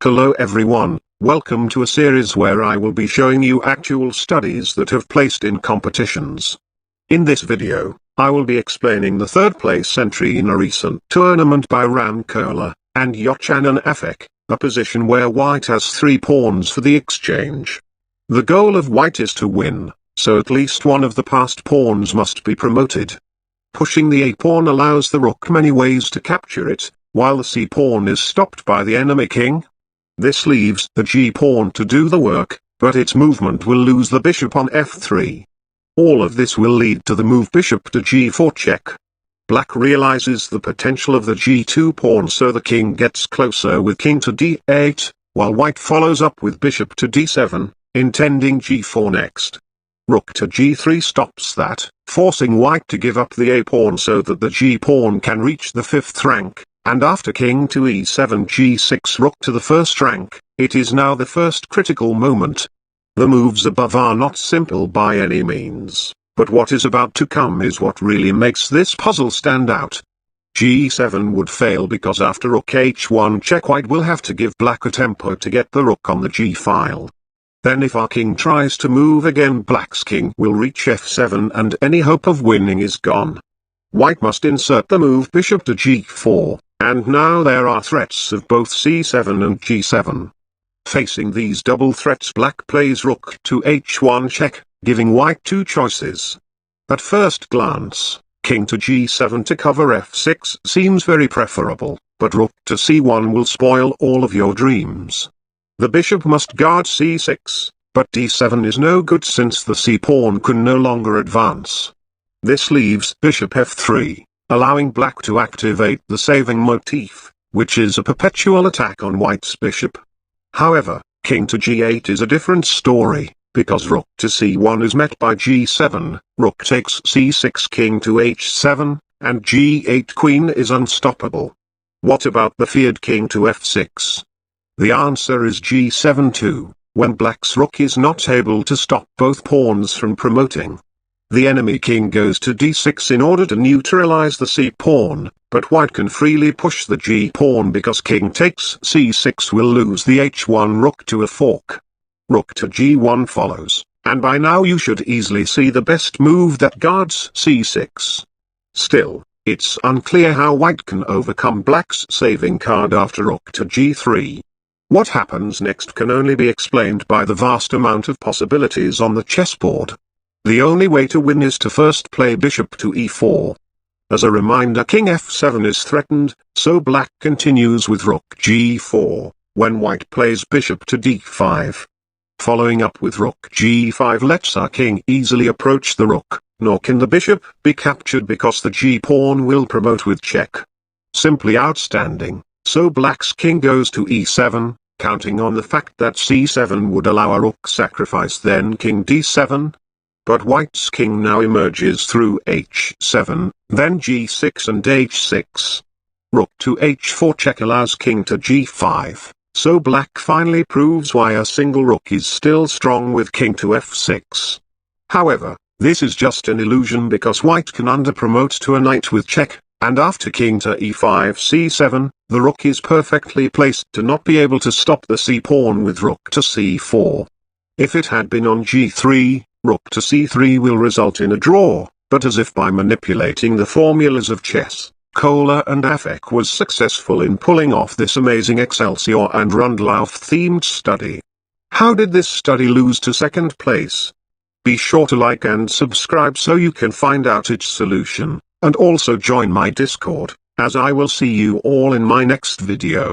Hello everyone, welcome to a series where I will be showing you actual studies that have placed in competitions. In this video, I will be explaining the third place entry in a recent tournament by Ran Kola and Yochanan Afek, a position where white has 3 pawns for the exchange. The goal of white is to win, so at least one of the passed pawns must be promoted. Pushing the A pawn allows the rook many ways to capture it, while the C pawn is stopped by the enemy king. This leaves the G pawn to do the work, but its movement will lose the bishop on F3. All of this will lead to the move bishop to G4 check. Black realizes the potential of the G2 pawn, so the king gets closer with king to D8, while white follows up with bishop to D7, intending G4 next. Rook to G3 stops that, forcing white to give up the A pawn so that the G pawn can reach the 5th rank. And after king to E7 G6 rook to the 1st rank, it is now the first critical moment. The moves above are not simple by any means, but what is about to come is what really makes this puzzle stand out. G7 would fail because after rook H1 check white will have to give black a tempo to get the rook on the G file. Then if our king tries to move again, black's king will reach F7 and any hope of winning is gone. White must insert the move bishop to G4. And now there are threats of both C7 and G7. Facing these double threats, black plays rook to H1 check, giving white 2 choices. At first glance, king to G7 to cover F6 seems very preferable, but rook to C1 will spoil all of your dreams. The bishop must guard C6, but D7 is no good since the C pawn can no longer advance. This leaves bishop F3. Allowing black to activate the saving motif, which is a perpetual attack on white's bishop. However, king to G8 is a different story, because rook to C1 is met by G7, rook takes C6, king to H7, and G8 queen is unstoppable. What about the feared king to F6? The answer is G7 too, when black's rook is not able to stop both pawns from promoting. The enemy king goes to D6 in order to neutralize the C pawn, but white can freely push the G pawn because king takes C6 will lose the H1 rook to a fork. Rook to G1 follows, and by now you should easily see the best move that guards C6. Still, it's unclear how white can overcome black's saving card after rook to G3. What happens next can only be explained by the vast amount of possibilities on the chessboard. The only way to win is to first play bishop to E4. As a reminder, king F7 is threatened, so black continues with rook G4, when white plays bishop to D5. Following up with rook G5 lets our king easily approach the rook, nor can the bishop be captured because the G pawn will promote with check. Simply outstanding, so black's king goes to E7, counting on the fact that C7 would allow a rook sacrifice, then king D7. But white's king now emerges through H7, then G6 and H6. Rook to H4 check allows king to G5, so black finally proves why a single rook is still strong with king to F6. However, this is just an illusion because white can underpromote to a knight with check, and after king to E5 C7, the rook is perfectly placed to not be able to stop the C pawn with rook to C4. If it had been on G3, rook to C3 will result in a draw, but as if by manipulating the formulas of chess, Kola and Afek was successful in pulling off this amazing Excelsior and Rundlauf-themed study. How did this study lose to second place? Be sure to like and subscribe so you can find out its solution, and also join my Discord, as I will see you all in my next video.